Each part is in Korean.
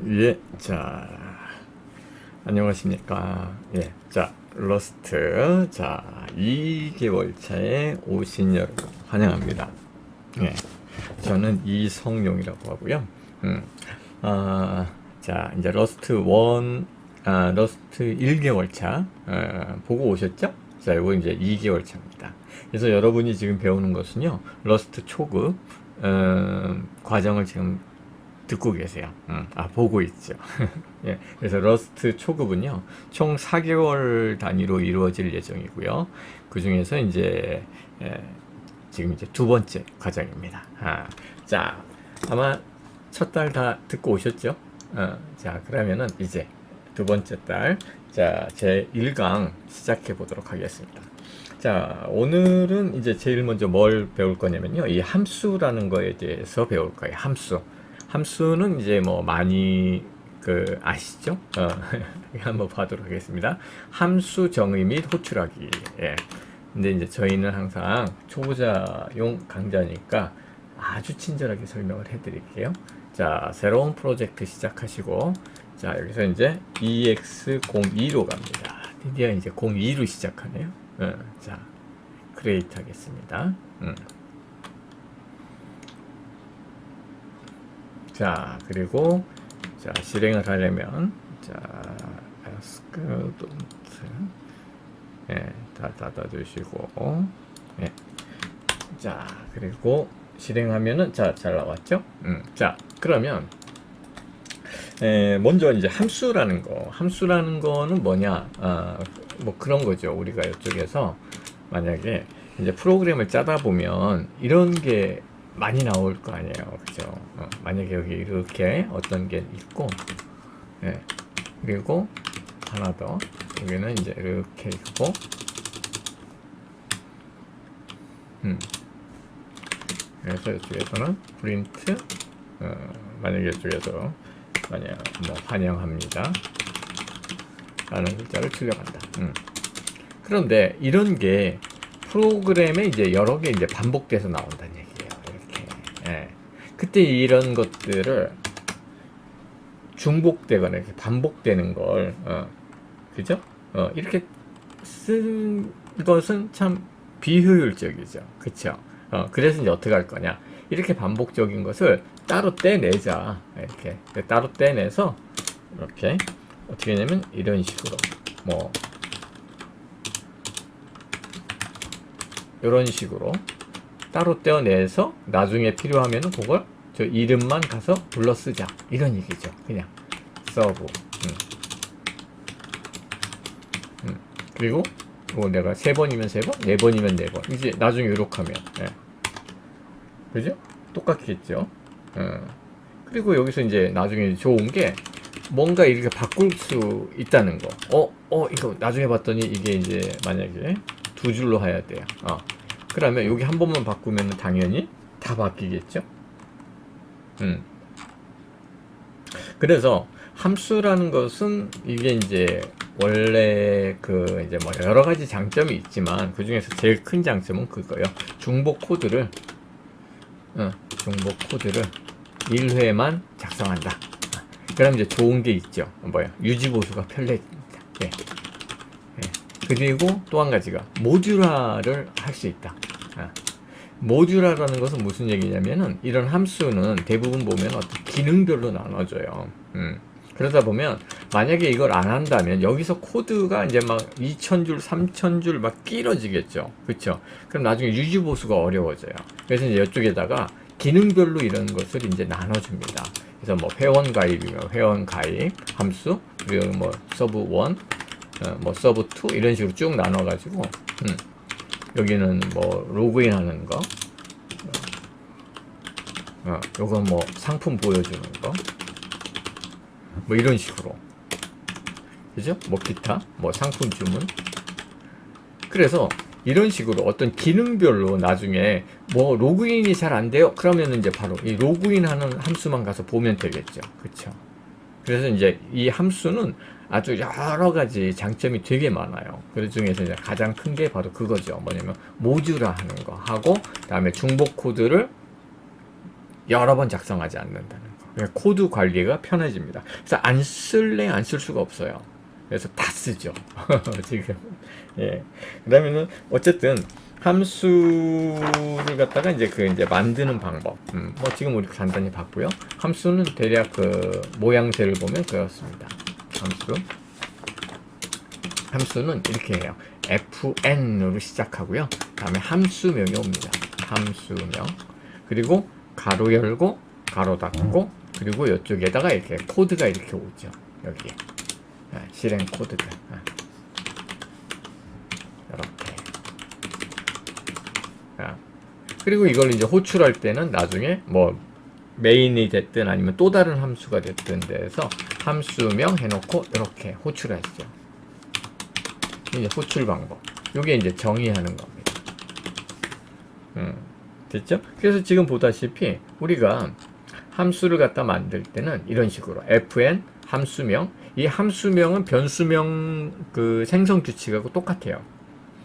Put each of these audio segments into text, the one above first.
예, 자, 안녕하십니까. 예, 자, 러스트, 자, 2개월 차에 오신 여러분, 환영합니다. 예, 저는 이성용이라고 하고요. 음, 자, 이제 러스트 1, 러스트 1개월 차, 보고 오셨죠? 자, 이거 이제 2개월 차입니다. 그래서 여러분이 지금 배우는 것은요, 러스트 초급, 과정을 지금 듣고 계세요. 보고 있죠. 예, 그래서 러스트 초급은요, 총 4개월 단위로 이루어질 예정이고요. 그 중에서 이제, 지금 이제 두 번째 과정입니다. 자, 아마 첫 달 다 듣고 오셨죠? 자, 그러면은 이제 두 번째 달, 자, 제 1강 시작해 보도록 하겠습니다. 자, 오늘은 이제 제일 먼저 뭘 배울 거냐면요. 이 함수라는 거에 대해서 배울 거예요. 함수. 함수는 이제 뭐 많이 아시죠? 한번 봐도록 하겠습니다. 함수 정의 및 호출하기. 예. 근데 이제 저희는 항상 초보자용 강좌니까 아주 친절하게 설명을 해드릴게요. 자, 새로운 프로젝트 시작하시고, 자, 여기서 이제 EX02로 갑니다. 드디어 이제 02로 시작하네요. 자, 크리에이트 하겠습니다. 자, 그리고 자, 실행을 하려면 자, ask don't 예, 다 닫아주시고 예. 자, 그리고 실행하면은 자, 잘 나왔죠? 자, 그러면 먼저 이제 함수라는 거는 뭐냐? 뭐 그런 거죠. 우리가 이쪽에서 만약에 이제 프로그램을 짜다 보면 이런 게 많이 나올 거 아니에요. 그죠? 만약에 여기 이렇게 어떤 게 있고, 예. 그리고 하나 더. 여기는 이제 이렇게 있고, 그래서 이쪽에서는 프린트, 만약에 이쪽에서 만약 뭐 환영합니다 라는 글자를 출력한다. 그런데 이런 게 프로그램에 이제 여러 개 이제 반복돼서 나온다는 얘기예요. 이렇게. 예. 그때 이런 것들을 중복되거나 이렇게 반복되는 걸, 그죠? 이렇게 쓴 것은 참 비효율적이죠. 그쵸? 그래서 이제 어떻게 할 거냐. 이렇게 반복적인 것을 따로 떼내자. 이렇게. 따로 떼내서, 이렇게. 어떻게 하냐면, 이런 식으로. 뭐, 이런 식으로 따로 떼어내서 나중에 필요하면 그걸 저 이름만 가서 불러 쓰자 이런 얘기죠. 그냥 서브. 그리고 뭐 내가 3번이면 3번, 4번이면 4번 이제 나중에 이렇게 하면 그죠? 똑같겠죠. 그리고 여기서 이제 나중에 좋은 게 뭔가 이렇게 바꿀 수 있다는 거. 이거 나중에 봤더니 이게 이제 만약에 2줄로 해야 돼요. 그러면 여기 한 번만 바꾸면 당연히 다 바뀌겠죠. 그래서 함수라는 것은 이게 이제 원래 이제 뭐 여러 가지 장점이 있지만 그 중에서 제일 큰 장점은 그거예요. 중복 코드를 1회만 작성한다. 그럼 이제 좋은 게 있죠. 유지 보수가 편리해집니다. 예. 그리고 또 한 가지가 모듈화를 할 수 있다. 모듈화라는 것은 무슨 얘기냐면은 이런 함수는 대부분 보면 어떤 기능별로 나눠져요. 그러다 보면 만약에 이걸 안 한다면 여기서 코드가 이제 막 2000줄, 3000줄 막 길어지겠죠. 그쵸? 그럼 나중에 유지 보수가 어려워져요. 그래서 이제 이쪽에다가 기능별로 이런 것을 이제 나눠줍니다. 그래서 뭐 회원 가입이면 회원 가입 함수, 그리고 뭐 서브 1, 뭐 서브 2 이런 식으로 쭉 나눠가지고 여기는 뭐 로그인 하는 거, 요건 뭐 상품 보여주는 거, 뭐 이런 식으로, 그죠? 뭐 기타, 뭐 상품 주문. 그래서 이런 식으로 어떤 기능별로 나중에 뭐 로그인이 잘 안 돼요. 그러면 이제 바로 이 로그인 하는 함수만 가서 보면 되겠죠. 그쵸? 그래서 이제 이 함수는 아주 여러 가지 장점이 되게 많아요. 그 중에서 이제 가장 큰 게 바로 그거죠. 뭐냐면 모듈화 하는 거 하고, 그다음에 중복 코드를 여러 번 작성하지 않는다는 거. 그러니까 코드 관리가 편해집니다. 그래서 안 쓸래 안 쓸 수가 없어요. 그래서 다 쓰죠. 지금. 예. 그러면은 어쨌든 함수를 갖다가 이제 만드는 방법. 뭐 지금 우리 간단히 봤고요. 함수는 대략 그 모양새를 보면 그렇습니다. 함수는 이렇게 해요. fn으로 시작하고요. 다음에 함수명이 옵니다. 함수명. 그리고 가로 열고 가로 닫고 그리고 이쪽에다가 이렇게 코드가 이렇게 오죠. 여기에. 실행 코드가. 이렇게. 그리고 이걸 이제 호출할 때는 나중에 뭐 메인이 됐든 아니면 또 다른 함수가 됐든 돼서 함수명 해놓고 이렇게 호출하시죠. 이제 호출 방법. 이게 이제 정의하는 겁니다. 됐죠? 그래서 지금 보다시피 우리가 함수를 갖다 만들 때는 이런 식으로 fn 함수명, 이 함수명은 변수명 그 생성 규칙하고 똑같아요.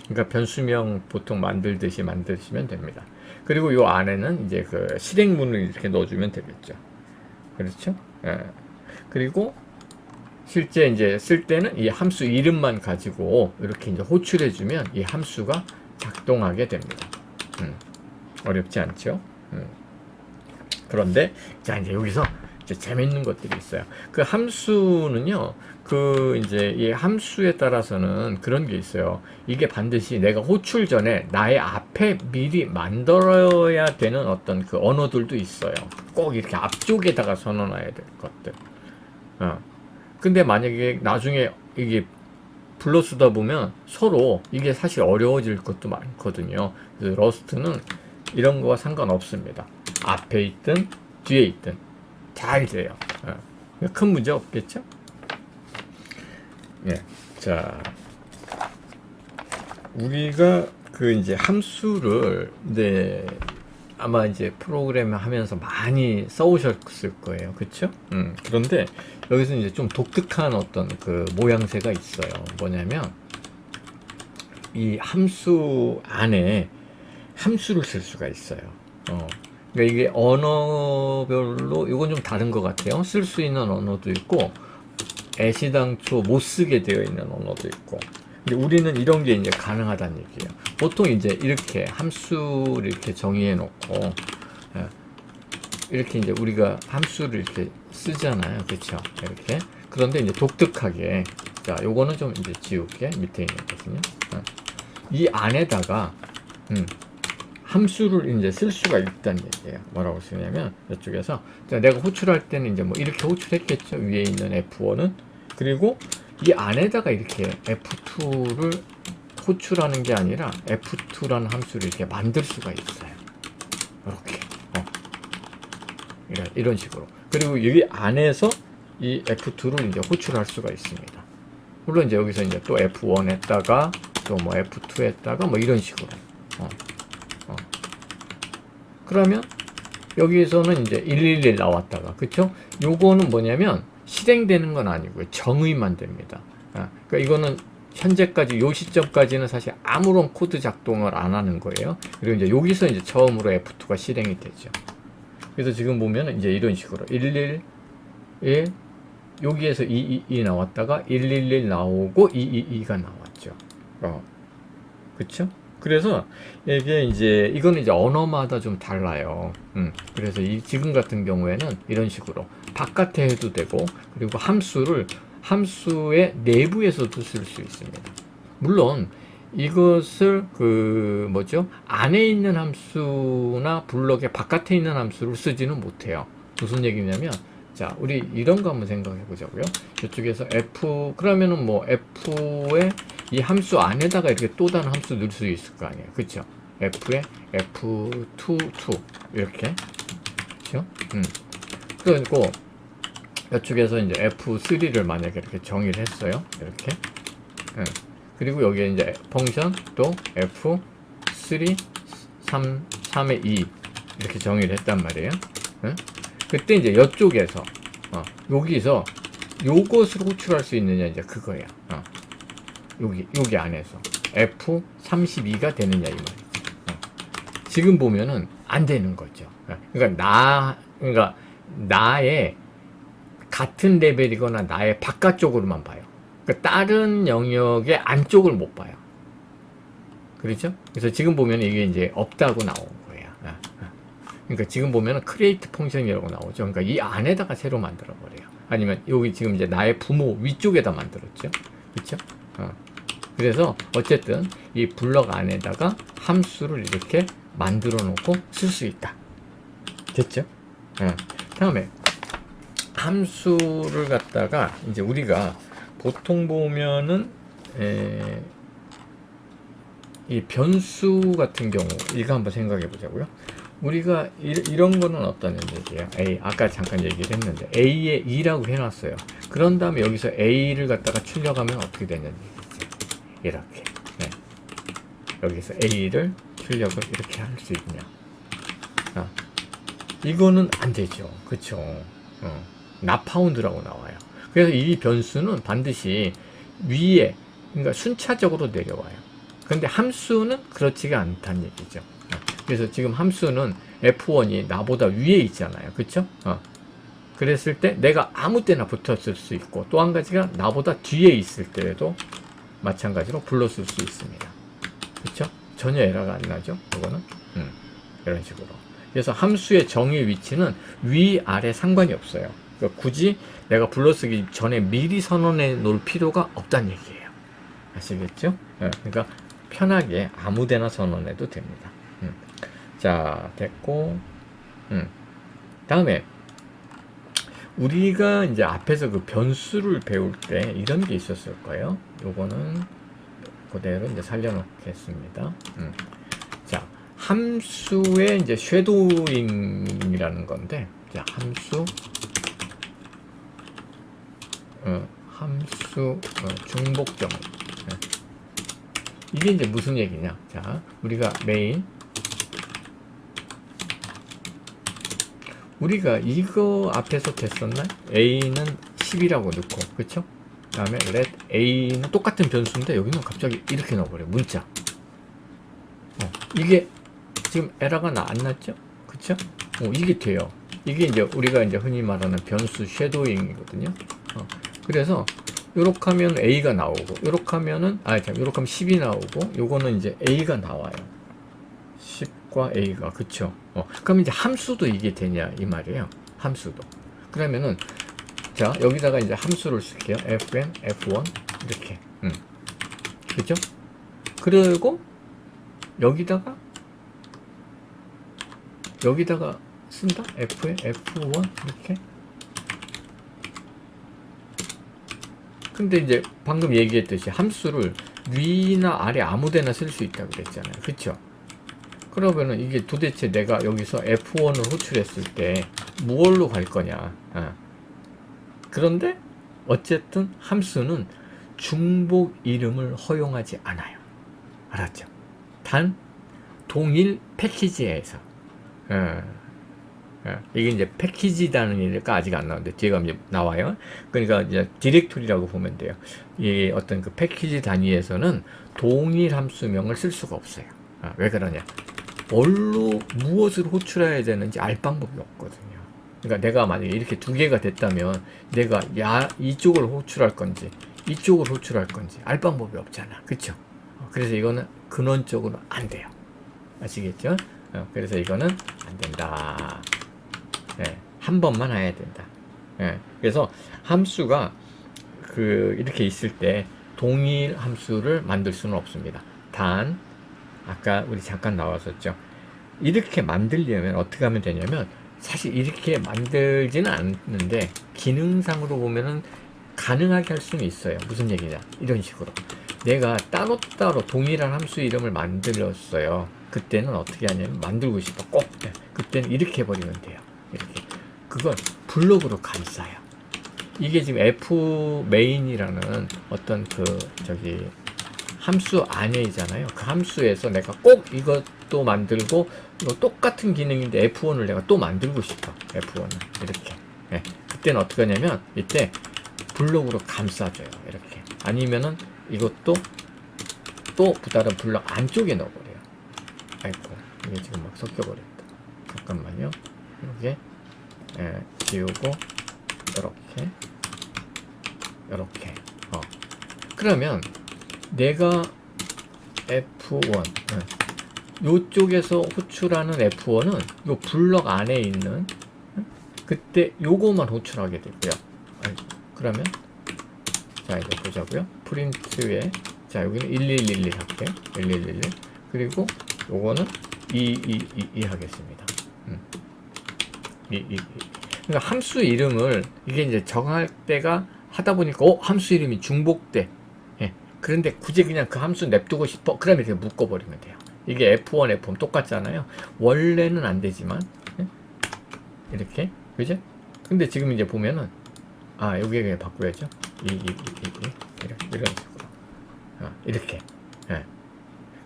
그러니까 변수명 보통 만들듯이 만드시면 됩니다. 그리고 요 안에는 이제 그 실행문을 이렇게 넣어주면 되겠죠. 그렇죠? 예. 그리고 실제 이제 쓸 때는 이 함수 이름만 가지고 이렇게 이제 호출해주면 이 함수가 작동하게 됩니다. 어렵지 않죠? 그런데 자 이제 여기서 이제 재밌는 것들이 있어요. 그 함수는요, 그 이제 이 함수에 따라서는 그런 게 있어요. 이게 반드시 내가 호출 전에 나의 앞에 미리 만들어야 되는 어떤 그 언어들도 있어요. 꼭 이렇게 앞쪽에다가 써놔야 될 것들. 근데 만약에 나중에 이게 불러 쓰다 보면 서로 이게 사실 어려워질 것도 많거든요. 그래서 러스트는 이런 거와 상관없습니다. 앞에 있든 뒤에 있든 잘 돼요. 큰 문제 없겠죠? 예. 자, 우리가 그 이제 함수를 아마 이제 프로그램 하면서 많이 써오셨을 거예요. 그쵸? 그런데 여기서 이제 좀 독특한 어떤 그 모양새가 있어요. 뭐냐면 이 함수 안에 함수를 쓸 수가 있어요. 그러니까 이게 언어별로 이건 좀 다른 것 같아요. 쓸 수 있는 언어도 있고 애시당초 못 쓰게 되어 있는 언어도 있고. 근데 우리는 이런 게 이제 가능하다는 얘기예요. 보통 이제 이렇게 함수를 이렇게 정의해 놓고 이렇게 이제 우리가 함수를 이렇게 쓰잖아요. 그렇죠? 이렇게. 그런데 이제 독특하게, 자, 요거는 좀 이제 지울게. 밑에 있는 거거든요. 이 안에다가 함수를 이제 쓸 수가 있다는 얘기예요. 뭐라고 쓰냐면 이쪽에서 자, 내가 호출할 때는 이제 뭐 이렇게 호출했겠죠. 위에 있는 F1은. 그리고 이 안에다가 이렇게 F2를 호출하는 게 아니라 F2라는 함수를 이렇게 만들 수가 있어요. 이렇게. 이런 식으로. 그리고 여기 안에서 이 F2를 이제 호출할 수가 있습니다. 물론 이제 여기서 이제 또 F1 했다가 또 뭐 F2 했다가 뭐 이런 식으로. 그러면 여기에서는 이제 111 나왔다가, 그쵸? 요거는 뭐냐면 실행되는 건 아니고요. 정의만 됩니다. 그러니까 이거는 현재까지 요 시점까지는 사실 아무런 코드 작동을 안 하는 거예요. 그리고 이제 여기서 이제 처음으로 F2가 실행이 되죠. 그래서 지금 보면 이제 이런 식으로 111 여기에서 222 나왔다가 111 나오고 222가 나왔죠. 그쵸? 그래서 이게 이제 이거는 이제 언어마다 좀 달라요. 그래서 이 지금 같은 경우에는 이런 식으로 바깥에 해도 되고, 그리고 함수의 내부에서도 쓸 수 있습니다. 물론 이것을 그 뭐죠? 안에 있는 함수나 블럭의 바깥에 있는 함수를 쓰지는 못해요. 무슨 얘기냐면, 자, 우리 이런 거 한번 생각해 보자고요. 이쪽에서 그러면은 뭐 F에 이 함수 안에다가 이렇게 또 다른 함수 넣을 수 있을 거 아니에요. 그쵸? F에 F22 이렇게. 그쵸? 그리고 이쪽에서 이제 F3를 만약에 이렇게 정의를 했어요. 이렇게. 그리고 여기에 이제 펑션 또 F3 3의 2 이렇게 정의를 했단 말이에요. 그때 이제 이쪽에서 여기서 요것을 호출할 수 있느냐, 이제 그거예요. 여기 안에서 F32가 되느냐 이 말이죠. 지금 보면은 안 되는 거죠. 그러니까 나의 같은 레벨이거나 나의 바깥쪽으로만 봐요. 그러니까 다른 영역의 안쪽을 못 봐요. 그렇죠? 그래서 지금 보면 이게 이제 없다고 나온 거예요. 그러니까 지금 보면은 크리에이트 펑션이라고 나오죠. 그러니까 이 안에다가 새로 만들어 버려요. 아니면 여기 지금 이제 나의 부모 위쪽에다 만들었죠. 그렇죠? 그래서 어쨌든 이 블럭 안에다가 함수를 이렇게 만들어 놓고 쓸 수 있다. 됐죠? 다음에 함수를 갖다가 이제 우리가 보통 보면은 이 변수 같은 경우 이거 한번 생각해 보자고요. 우리가 이런 거는 어떤 얘기예요? A, 아까 잠깐 얘기를 했는데 A에 2라고 해놨어요. 그런 다음에 여기서 A를 갖다가 출력하면 어떻게 되냐는 얘기죠. 이렇게 여기서 A를 출력을 이렇게 할 수 있냐. 이거는 안 되죠. 그쵸? 나파운드라고 나와요. 그래서 이 변수는 반드시 위에, 그러니까 순차적으로 내려와요. 근데 함수는 그렇지가 않다는 얘기죠. 그래서 지금 함수는 F1이 나보다 위에 있잖아요. 그쵸? 그랬을 때 내가 아무 때나 붙었을 수 있고, 또 한 가지가 나보다 뒤에 있을 때에도 마찬가지로 불렀을 수 있습니다. 그쵸? 전혀 에러가 안 나죠? 이거는 이런 식으로. 그래서 함수의 정의 위치는 위, 아래 상관이 없어요. 그러니까 굳이 내가 불러쓰기 전에 미리 선언해 놓을 필요가 없다는 얘기예요. 아시겠죠? 그러니까 편하게 아무데나 선언해도 됩니다. 자, 됐고, 다음에 우리가 이제 앞에서 그 변수를 배울 때 이런 게 있었을 거예요. 요거는 그대로 이제 살려놓겠습니다. 자, 함수의 이제 쉐도잉이라는 건데, 자, 함수 중복정. 이게 이제 무슨 얘기냐? 자, 우리가 메인, 우리가 이거 앞에서 됐었나? A는 10이라고 넣고, 그쵸? 그 다음에 let A는 똑같은 변수인데 여기는 갑자기 이렇게 넣어버려. 문자. 이게 지금 에러가 안 났죠? 그쵸? 이게 돼요. 이게 이제 우리가 이제 흔히 말하는 변수 쉐도잉이거든요. 그래서 요렇게 하면 A가 나오고, 요렇게 하면은, 요렇게 하면 10이 나오고, 요거는 이제 A가 나와요. 10과 A가, 그쵸? 그럼 이제 함수도 이게 되냐, 이 말이에요. 함수도. 그러면은, 자, 여기다가 이제 함수를 쓸게요. fn, f1, 이렇게. 그쵸? 그리고, 여기다가 쓴다? fn, f1, 이렇게. 근데 이제 방금 얘기했듯이 함수를 위나 아래 아무데나 쓸 수 있다고 그랬잖아요. 그쵸? 그러면은 이게 도대체 내가 여기서 F1을 호출했을 때 무얼로 갈 거냐. 그런데 어쨌든 함수는 중복 이름을 허용하지 않아요. 알았죠? 단 동일 패키지에서. 이게 이제 패키지라는 얘기가 아직 안 나오는데 뒤에가 이제 나와요. 그러니까 이제 디렉토리라고 보면 돼요. 이 어떤 그 패키지 단위에서는 동일 함수명을 쓸 수가 없어요. 왜 그러냐? 뭘로 무엇을 호출해야 되는지 알 방법이 없거든요. 그러니까 내가 만약에 이렇게 두 개가 됐다면 내가 이쪽을 호출할 건지 이쪽을 호출할 건지 알 방법이 없잖아. 그쵸? 그래서 이거는 근원적으로 안 돼요. 아시겠죠? 그래서 이거는 안 된다. 한 번만 해야 된다. 그래서 함수가 이렇게 있을 때 동일 함수를 만들 수는 없습니다. 단 아까 우리 잠깐 나왔었죠. 이렇게 만들려면 어떻게 하면 되냐면 사실 이렇게 만들지는 않는데 기능상으로 보면은 가능하게 할 수는 있어요. 무슨 얘기냐? 이런 식으로 내가 따로따로 동일한 함수 이름을 만들었어요. 그때는 어떻게 하냐면 만들고 싶어 꼭 그때는 이렇게 해버리면 돼요. 이렇게 그걸 블록으로 감싸요. 이게 지금 f main이라는 어떤 함수 안에잖아요. 그 함수에서 내가 꼭 이것도 만들고 똑같은 기능인데 F1을 내가 또 만들고 싶어. F1을 이렇게. 그때는 어떻게 하냐면 이때 블록으로 감싸줘요. 이렇게. 아니면은 이것도 또 다른 블록 안쪽에 넣어버려요. 아이고 이게 지금 막 섞여버렸다. 잠깐만요. 이게 지우고 이렇게 그러면 내가 F1 요쪽에서 호출하는 F1은 요 블럭 안에 있는 그때 요거만 호출하게 되고요. 그러면 자 이제 보자고요. 프린트에 자 여기는 1111 할게요. 1111 그리고 요거는 2222 하겠습니다. 그러니까 함수 이름을 이게 이제 정할 때가 하다 보니까 함수 이름이 중복돼. 예. 그런데 굳이 그냥 그 함수 냅두고 싶어. 그러면 이렇게 묶어버리면 돼요. 이게 F1, F1 똑같잖아요. 원래는 안 되지만 예? 이렇게 그죠? 근데 지금 이제 보면은 여기에 바꾸야죠. 이런 식으로 이렇게. 예.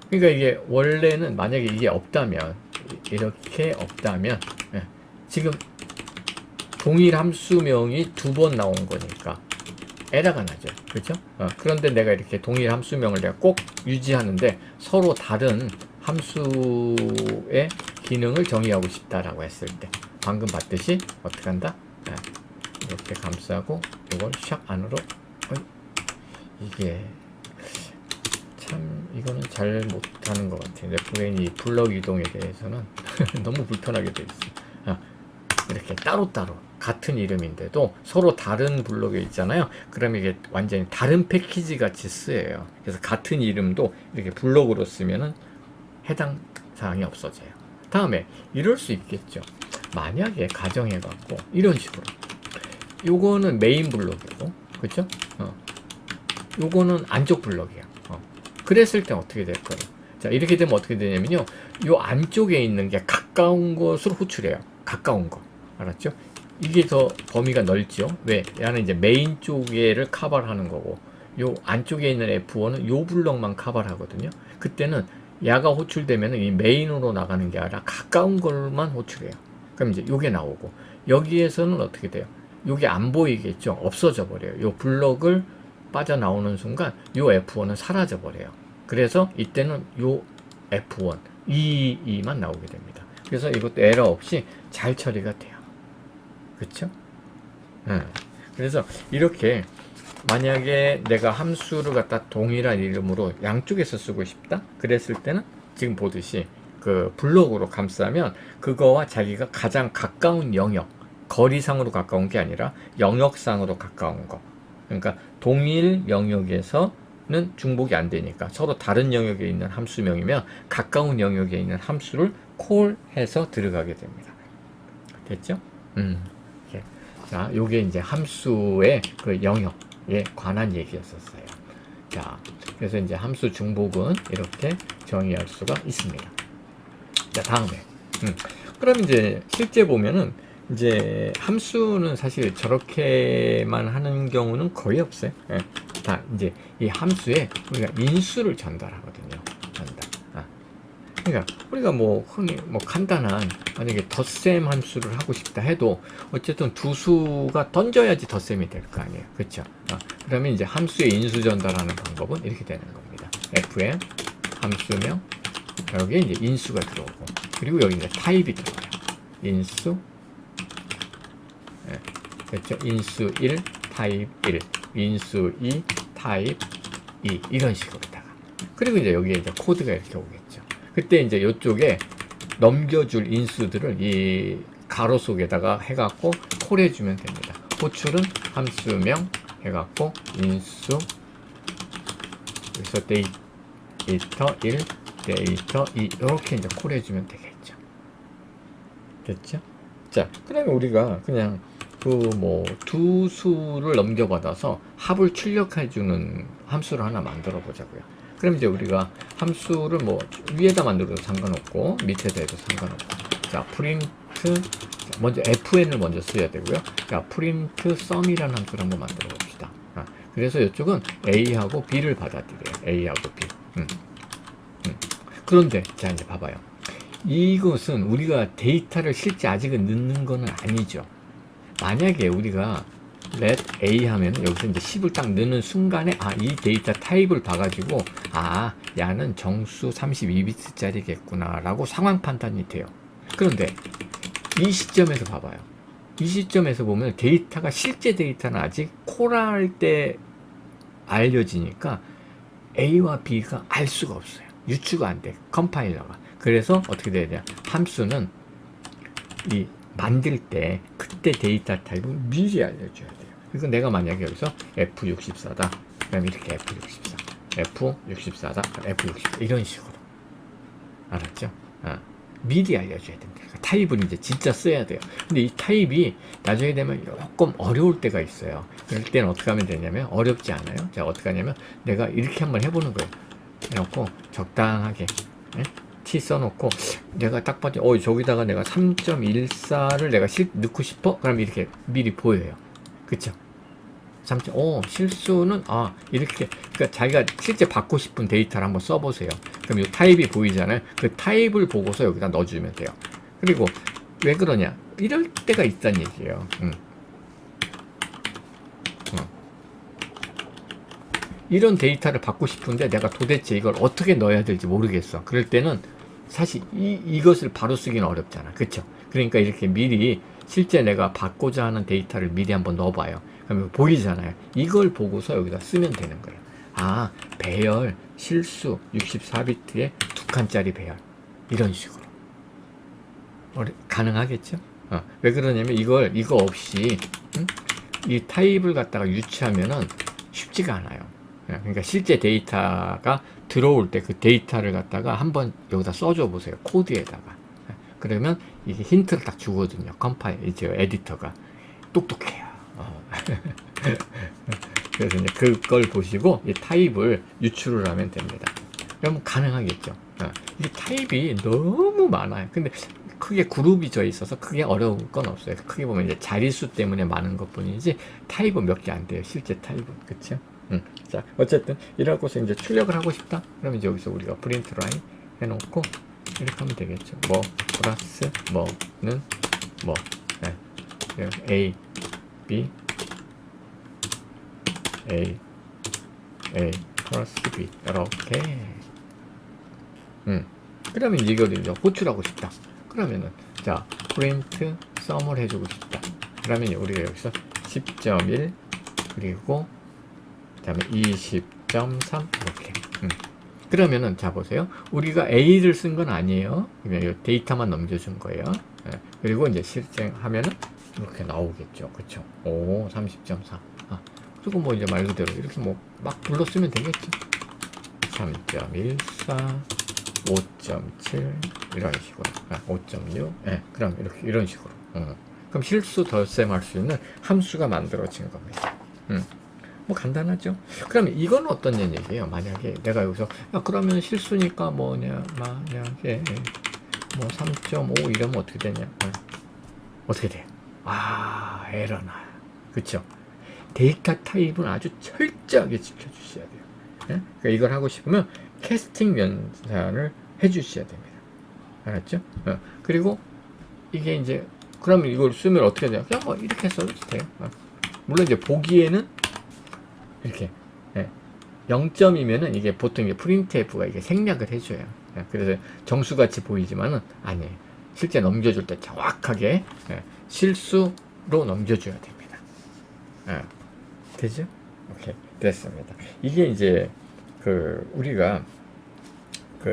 그러니까 이게 원래는 만약에 이게 없다면 이렇게 없다면 예. 지금 동일 함수명이 두 번 나온 거니까 에러가 나죠. 그렇죠? 그런데 내가 이렇게 동일 함수명을 내가 꼭 유지하는데 서로 다른 함수의 기능을 정의하고 싶다라고 했을 때 방금 봤듯이 어떻게 한다? 이렇게 감싸고 이걸 샥 안으로 이게 참 이거는 잘 못하는 것 같아요. 넷브레인이 블럭 이동에 대해서는 너무 불편하게 돼 있어요. 이렇게 따로따로 같은 이름인데도 서로 다른 블록에 있잖아요. 그러면 이게 완전히 다른 패키지 같이 쓰여요. 그래서 같은 이름도 이렇게 블록으로 쓰면은 해당 사항이 없어져요. 다음에 이럴 수 있겠죠. 만약에 가정해 갖고 이런 식으로 요거는 메인 블록이고 그렇죠? 요거는 안쪽 블록이야. 그랬을 때 어떻게 될 거예요? 자, 이렇게 되면 어떻게 되냐면요. 요 안쪽에 있는 게 가까운 것으로 호출해요. 가까운 거. 알았죠? 이게 더 범위가 넓죠. 왜? 얘는 이제 메인 쪽에를 커버를 하는 거고 요 안쪽에 있는 F1은 요 블럭만 커버를 하거든요. 그때는 야가 호출되면 이 메인으로 나가는 게 아니라 가까운 걸만 호출해요. 그럼 이제 요게 나오고 여기에서는 어떻게 돼요? 요게 안 보이겠죠? 없어져 버려요. 요 블럭을 빠져나오는 순간 요 F1은 사라져 버려요. 그래서 이때는 요 F1, 2만 나오게 됩니다. 그래서 이것도 에러 없이 잘 처리가 돼요. 그쵸? 그래서 이렇게 만약에 내가 함수를 갖다 동일한 이름으로 양쪽에서 쓰고 싶다? 그랬을 때는 지금 보듯이 그 블록으로 감싸면 그거와 자기가 가장 가까운 영역, 거리상으로 가까운 게 아니라 영역상으로 가까운 거. 그러니까 동일 영역에서는 중복이 안 되니까 서로 다른 영역에 있는 함수명이면 가까운 영역에 있는 함수를 콜해서 들어가게 됩니다. 됐죠? 자, 요게 이제 함수의 그 영역에 관한 얘기였었어요. 자, 그래서 이제 함수 중복은 이렇게 정의할 수가 있습니다. 자, 다음에. 그럼 이제 실제 보면은 이제 함수는 사실 저렇게만 하는 경우는 거의 없어요. 예. 다 이제 이 함수에 우리가 인수를 전달하거든요. 그러니까 우리가 뭐 흔히 뭐 간단한 만약에 덧셈 함수를 하고 싶다 해도 어쨌든 두 수가 던져야지 덧셈이 될 거 아니에요. 그렇죠? 그러면 이제 함수의 인수 전달하는 방법은 이렇게 되는 겁니다. fm 함수명 여기에 이제 인수가 들어오고 그리고 여기 이제 타입이 들어와요. 인수 그렇죠? 인수 1 타입 1 인수 2 타입 2 이런 식으로다가 그리고 이제 여기에 이제 코드가 이렇게 오겠죠. 그때 이제 이쪽에 넘겨줄 인수들을 이 가로 속에다가 해갖고 콜해주면 됩니다. 호출은 함수명 해갖고 인수 그래서 데이터 1, 데이터 2 이렇게 이제 콜해주면 되겠죠. 됐죠? 자, 그러면 우리가 그냥 그 뭐 두 수를 넘겨받아서 합을 출력해주는 함수를 하나 만들어 보자고요. 그럼 이제 우리가 함수를 뭐 위에다 만들어도 상관없고 밑에다 해도 상관없고 자 프린트 먼저 fn을 먼저 써야 되고요. 자 프린트 sum이라는 함수를 한번 만들어 봅시다. 그래서 이쪽은 a하고 b를 받아들여요. a하고 b. 그런데 자 이제 봐봐요. 이것은 우리가 데이터를 실제 아직은 넣는 거는 아니죠. 만약에 우리가 let a 하면 여기서 이제 10을 딱 넣는 순간에 이 데이터 타입을 봐가지고 야는 정수 32비트짜리겠구나 라고 상황 판단이 돼요. 그런데 이 시점에서 봐봐요. 이 시점에서 보면 데이터가 실제 데이터는 아직 콜할 때 알려지니까 A와 B가 알 수가 없어요. 유추가 안 돼. 컴파일러가. 그래서 어떻게 돼야 돼요? 함수는 이 만들 때 그때 데이터 타입을 미리 알려줘야 돼요. 그래서 내가 만약에 여기서 F64다. 그럼 이렇게 F64, F64다, F64 이런 식으로. 알았죠? 미리 알려줘야 됩니다. 그러니까 타입을 이제 진짜 써야 돼요. 근데 이 타입이 나중에 되면 조금 어려울 때가 있어요. 그럴 때는 어떻게 하면 되냐면, 어렵지 않아요. 자, 어떻게 하냐면, 내가 이렇게 한번 해보는 거예요. 해놓고, 적당하게, T 써놓고, 내가 딱 봐도, 저기다가 내가 3.14를 내가 넣고 싶어? 그럼 이렇게 미리 보여요. 그쵸? 실수는, 이렇게, 그러니까 자기가 실제 받고 싶은 데이터를 한번 써보세요. 그럼 이 타입이 보이잖아요. 그 타입을 보고서 여기다 넣어주면 돼요. 그리고 왜 그러냐? 이럴 때가 있다는 얘기예요. 이런 데이터를 받고 싶은데 내가 도대체 이걸 어떻게 넣어야 될지 모르겠어. 그럴 때는 사실 이것을 바로 쓰기는 어렵잖아. 그쵸? 그러니까 이렇게 미리 실제 내가 받고자 하는 데이터를 미리 한번 넣어봐요. 그러면 보이잖아요. 이걸 보고서 여기다 쓰면 되는 거예요. 배열, 실수, 64비트에 2칸짜리 배열. 이런 식으로. 가능하겠죠? 왜 그러냐면 이거 없이, 이 타입을 갖다가 유추하면은 쉽지가 않아요. 그러니까 실제 데이터가 들어올 때 그 데이터를 갖다가 한번 여기다 써줘 보세요. 코드에다가. 그러면 이게 힌트를 딱 주거든요. 컴파일, 이제 에디터가. 똑똑해요. 그래서 이제 그걸 보시고 이 타입을 유출을 하면 됩니다. 그러면 가능하겠죠. 이 타입이 너무 많아요. 근데 크게 그룹이 져 있어서 크게 어려운 건 없어요. 크게 보면 이제 자릿수 때문에 많은 것 뿐이지 타입은 몇 개 안 돼요. 실제 타입은. 그쵸? 자, 어쨌든 이라고서 이제 출력을 하고 싶다. 그러면 이제 여기서 우리가 프린트 라인 해놓고 이렇게 하면 되겠죠. 뭐 플러스 뭐는 뭐 A, B, A 플러스 B 이렇게. 그러면 이걸 이제 호출하고 싶다. 그러면은 자 프린트 썸을 해주고 싶다. 그러면 우리가 여기서 10.1 그리고 그 다음에 20.3 이렇게. 그러면은 자 보세요. 우리가 A를 쓴 건 아니에요. 그냥 이 데이터만 넘겨준 거예요. 그리고 이제 실행하면은 이렇게 나오겠죠. 그쵸? 30.4. 그리고 뭐 이제 말 그대로 이렇게 뭐 막 불러 쓰면 되겠죠. 3.14 5.7 이런 식으로 5.6 그럼 이런 식으로 그럼 실수 덜셈 할 수 있는 함수가 만들어진 겁니다. 뭐 간단하죠. 그러면 이건 어떤 얘기예요? 만약에 내가 여기서 그러면 실수니까 뭐냐 만약에 뭐 3.5 이러면 어떻게 되냐? 어떻게 돼요? 에러 나요. 그쵸? 데이터 타입은 아주 철저하게 지켜주셔야 돼요. 그러니까 이걸 하고 싶으면 캐스팅 연산을 해주셔야 됩니다. 알았죠? 그리고 이게 이제 그러면 이걸 쓰면 어떻게 돼요? 그냥 뭐 이렇게 써도 돼요. 물론 이제 보기에는 이렇게 0점이면은 이게 보통 이게 프린트F가 이게 생략을 해줘요. 그래서 정수같이 보이지만은 아니에요. 실제 넘겨줄 때 정확하게 실수로 넘겨줘야 됩니다. 되죠? 오케이, 됐습니다. 이게 이제 우리가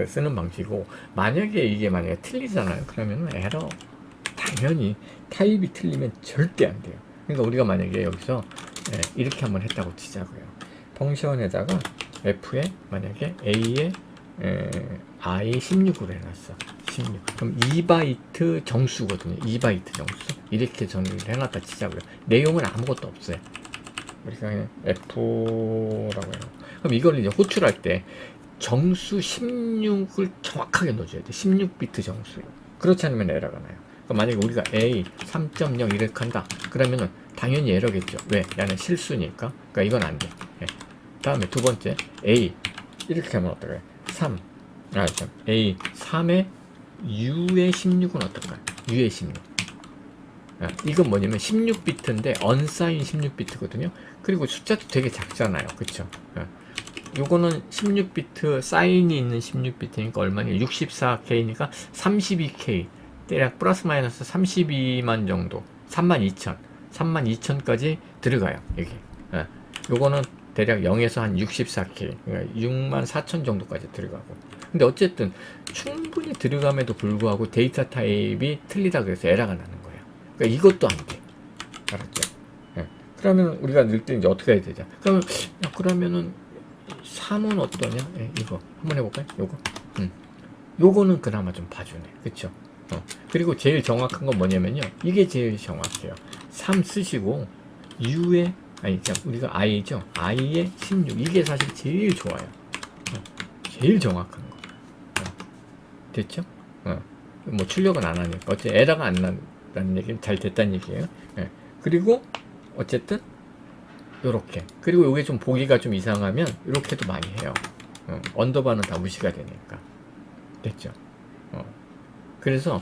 쓰는 방식이고, 만약에 이게 틀리잖아요. 그러면은 에러, 당연히 타입이 틀리면 절대 안 돼요. 그러니까 우리가 만약에 여기서 이렇게 한번 했다고 치자고요. 펑션에다가 F에 만약에 A에 I 16으로 해놨어. 16. 그럼 2바이트 정수거든요. 2바이트 정수. 이렇게 정리를 해놨다 치자고요. 내용은 아무것도 없어요. 우리가 그냥 F라고 해요. 그럼 이걸 이제 호출할 때 정수 16을 정확하게 넣어줘야 돼. 16비트 정수. 그렇지 않으면 에러가 나요. 그러니까 만약에 우리가 A 3.0 이렇게 한다. 그러면은 당연히 에러겠죠. 왜? 나는 실수니까. 그러니까 이건 안 돼. 다음에 두 번째 A 이렇게 하면 어떨까요? 3. A 3에 U의 16은 어떨까요? U의 16. 이건 뭐냐면 16비트인데 언사인 16비트거든요. 그리고 숫자도 되게 작잖아요. 그쵸? 요거는 16비트 사인이 있는 16비트니까 얼마냐? 64K니까 32K. 대략 플러스 마이너스 32만 정도. 32,000까지 들어가요. 여기. 예. 요거는 대략 0에서 한 64K, 그러니까 64,000 정도까지 들어가고. 근데 어쨌든 충분히 들어감에도 불구하고 데이터 타입이 틀리다 그래서 에러가 나는 거예요. 그러니까 이것도 안 돼. 알았죠? 예. 그러면 우리가 넣을 때 이제 어떻게 해야 되죠? 그러면은 3은 어떠냐? 예, 이거 한번 해볼까요? 요거는 그나마 좀 봐주네. 그쵸? 그리고 제일 정확한 건 뭐냐면요. 이게 제일 정확해요. 3 쓰시고 U에 우리가 I죠. I에 16. 이게 사실 제일 좋아요. 제일 정확한 거. 됐죠? 뭐 출력은 안 하니까. 어째 에러가 안 난다는 얘기는 잘 됐다는 얘기예요. 예. 그리고 어쨌든 요렇게. 그리고 요게 좀 보기가 좀 이상하면 요렇게도 많이 해요. 언더바는 다 무시가 되니까. 됐죠? 그래서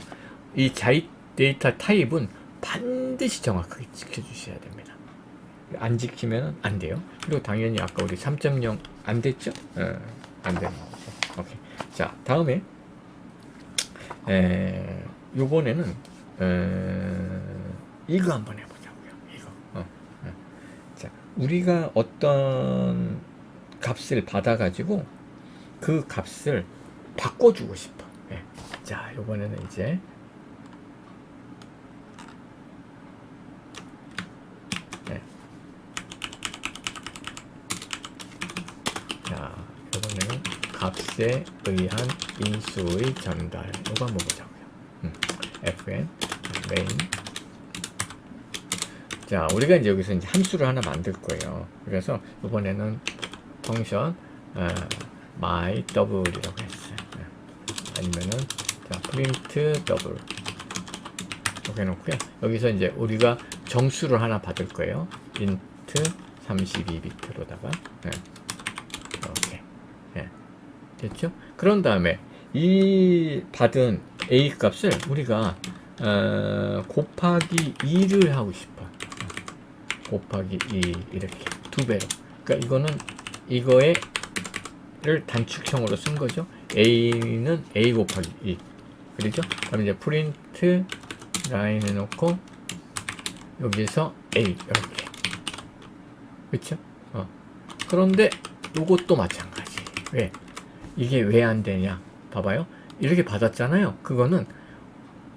이 자이 데이터 타입은 반드시 정확하게 지켜주셔야 됩니다. 안 지키면 안 돼요. 그리고 당연히 아까 우리 3.0 안 됐죠? 안 되는 거죠. 오케이. 자, 다음에 요번에는 이거 한번 해보자고요. 이거. 자, 우리가 어떤 값을 받아가지고 그 값을 바꿔주고 싶어. 자, 요번에는 이제 자, 이번에는 값에 의한 인수의 전달. 이거 한번 보자고요. fn main. 자, 우리가 이제 여기서 이제 함수를 하나 만들 거예요. 그래서 이번에는 펑션 my double이라고 했어요. 아니면은 자, print double 이렇게 해놓고요. 여기서 이제 우리가 정수를 하나 받을 거예요. int 32비트로다가 이렇게 됐죠? 그런 다음에 이 받은 a 값을 우리가 곱하기 2를 하고 싶어. 곱하기 2 이렇게 두 배로. 그러니까 이거는 이거를 단축형으로 쓴 거죠. a는 a 곱하기 2. 그렇죠? 그럼 이제 프린트 라인 해놓고 여기서 a 이렇게. 그렇죠? 그런데 요것도 마찬가지. 왜? 이게 왜 안 되냐? 봐봐요. 이렇게 받았잖아요. 그거는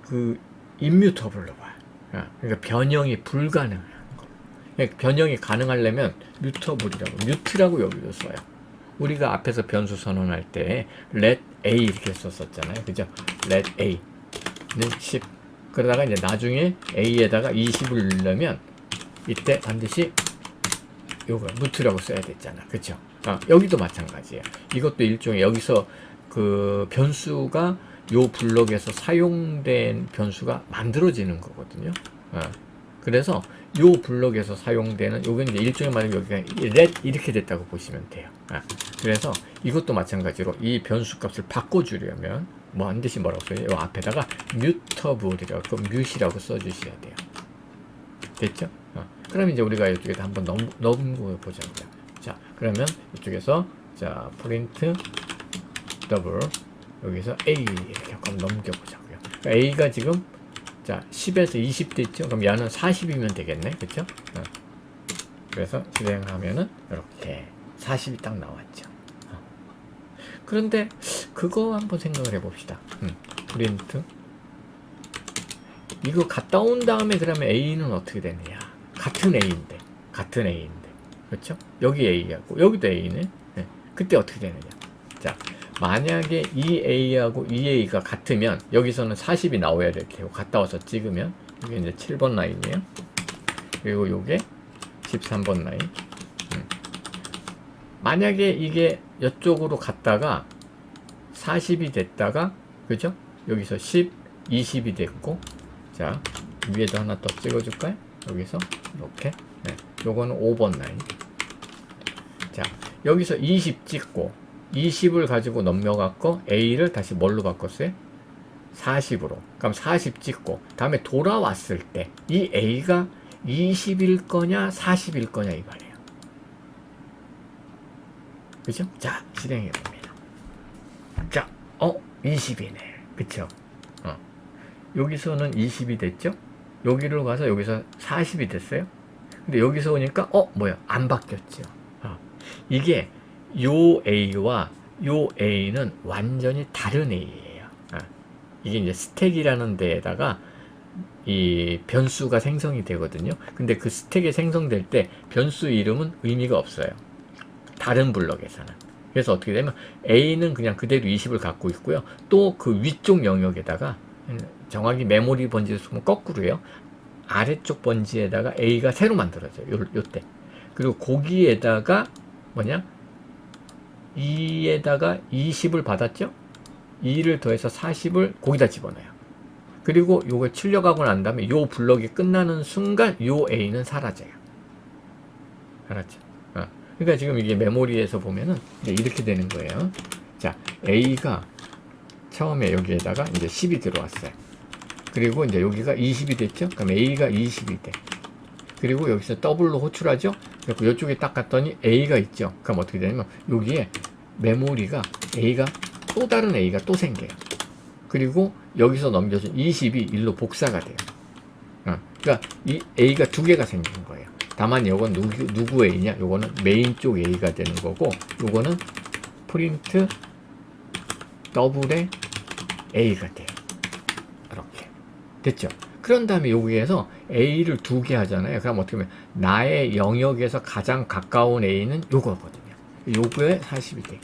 그 임뮤터블로 봐요. 그러니까 변형이 불가능한 거. 그러니까 변형이 가능하려면 뮤터블이라고, 뮤트라고 여기도 써요. 우리가 앞에서 변수 선언할 때 let a 이렇게 썼었잖아요. 그죠? let a는 10. 그러다가 이제 나중에 a에다가 20을 넣으면 이때 반드시 요거 뮤트라고 써야 됐잖아. 그쵸? 여기도 마찬가지예요. 이것도 일종의 여기서 그 변수가 요 블럭에서 사용된 변수가 만들어지는 거거든요. 그래서 요 블럭에서 사용되는 요건 이제 일종의 말하면 여기가 let 이렇게 됐다고 보시면 돼요. 그래서 이것도 마찬가지로 이 변수 값을 바꿔주려면 뭐 반드시 뭐라고 써요? 요 앞에다가 mutable이라고 그 mut이라고 써주셔야 돼요. 됐죠? 그럼 이제 우리가 이쪽에다 한번 넘겨보자고요. 자, 그러면 이쪽에서 자 print double 여기서 a 이렇게 한번 넘겨보자고요. 그러니까 a가 지금 자 10에서 20 됐죠? 그럼 얘는 40이면 되겠네, 그렇죠? 그래서 실행하면은 이렇게 40이 딱 나왔죠. 그런데 그거 한번 생각을 해봅시다. 프린트 이거 갔다 온 다음에 그러면 a는 어떻게 되느냐? 같은 a인데 그렇죠? 여기 a하고 여기도 a네. 그때 어떻게 되느냐? 자, 만약에 이 a하고 이 a가 같으면 여기서는 40이 나와야 될 테고 갔다 와서 찍으면 이게 이제 7번 라인이에요. 그리고 요게 13번 라인. 만약에 이게 이쪽으로 갔다가 40이 됐다가 그죠? 여기서 10, 20이 됐고 자 위에도 하나 더 찍어줄까요? 여기서 이렇게 요거는 5번 라인. 자 여기서 20 찍고 20을 가지고 넘겨갖고 A를 다시 뭘로 바꿨어요? 40으로. 그럼 40 찍고 다음에 돌아왔을 때 이 A가 20일 거냐 40일 거냐 이 말이에요. 그죠? 자 실행해 봅니다. 자 20이네. 그쵸? 여기서는 20이 됐죠? 여기로 가서 여기서 40이 됐어요. 근데 여기서 오니까 뭐야 안 바뀌었죠. 이게 요 A와 요 A는 완전히 다른 A예요. 이게 이제 스택이라는 데에다가 이 변수가 생성이 되거든요. 근데 그 스택이 생성될 때 변수 이름은 의미가 없어요. 다른 블럭에서는. 그래서 어떻게 되면 A는 그냥 그대로 20을 갖고 있고요. 또 그 위쪽 영역에다가 정확히 메모리 번지를 쓰면 거꾸로요. 아래쪽 번지에다가 A가 새로 만들어져요. 요때. 그리고 거기에다가 뭐냐? 2에다가 20을 받았죠? 2를 더해서 40을 거기다 집어넣어요. 그리고 요걸 출력하고 난 다음에 요 블럭이 끝나는 순간 요 A는 사라져요. 알았죠? 그러니까 지금 이게 메모리에서 보면은 이제 이렇게 되는 거예요. 자, A가 처음에 여기에다가 이제 10이 들어왔어요. 그리고 이제 여기가 20이 됐죠? 그럼 A가 20이 돼. 그리고 여기서 더블로 호출하죠? 그리고 이쪽에 딱 갔더니 A가 있죠? 그럼 어떻게 되냐면 여기에 메모리가 A가 또 다른 A가 또 생겨요. 그리고 여기서 넘겨준 20이 일로 복사가 돼요. 그러니까 이 A가 두 개가 생긴 거예요. 다만 이건 누구 A냐? 요거는 메인 쪽 A가 되는 거고, 요거는 프린트 더블의 A가 돼요. 이렇게 됐죠? 그런 다음에 여기에서 A를 두 개 하잖아요. 그럼 어떻게 보면 나의 영역에서 가장 가까운 A는 요거거든요. 요거에 40이 돼요.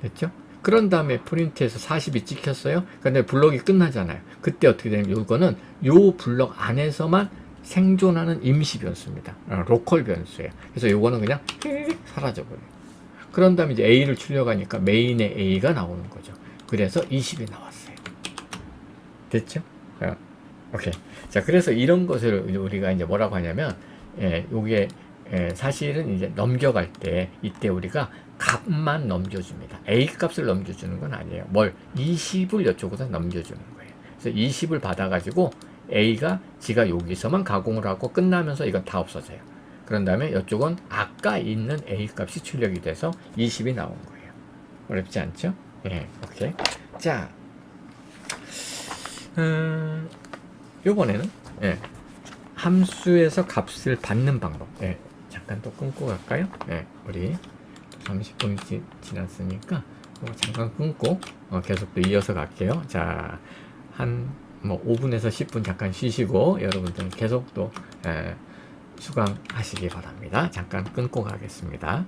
됐죠? 그런 다음에 프린트에서 40이 찍혔어요. 근데 블럭이 끝나잖아요. 그때 어떻게 되냐면 요거는 요 블럭 안에서만 생존하는 임시 변수입니다. 로컬 변수예요. 그래서 요거는 그냥 사라져버려요. 그런 다음에 이제 A를 출력하니까 메인의 A가 나오는 거죠. 그래서 20이 나왔어요. 됐죠? 오케이. 자, 그래서 이런 것을 우리가 이제 뭐라고 하냐면, 요게, 사실은 이제 넘겨갈 때, 이때 우리가 값만 넘겨줍니다. A 값을 넘겨주는 건 아니에요. 20을 이쪽으로 넘겨주는 거예요. 그래서 20을 받아가지고, A가 지가 여기서만 가공을 하고 끝나면서 이건 다 없어져요. 그런 다음에 이쪽은 아까 있는 A 값이 출력이 돼서 20이 나온 거예요. 어렵지 않죠? 오케이. 자, 요번에는 함수에서 값을 받는 방법. 잠깐 또 끊고 갈까요? 우리 30분이 지났으니까 잠깐 끊고 계속 또 이어서 갈게요. 자, 한 5분에서 10분 잠깐 쉬시고 여러분들은 계속 또 수강하시기 바랍니다. 잠깐 끊고 가겠습니다.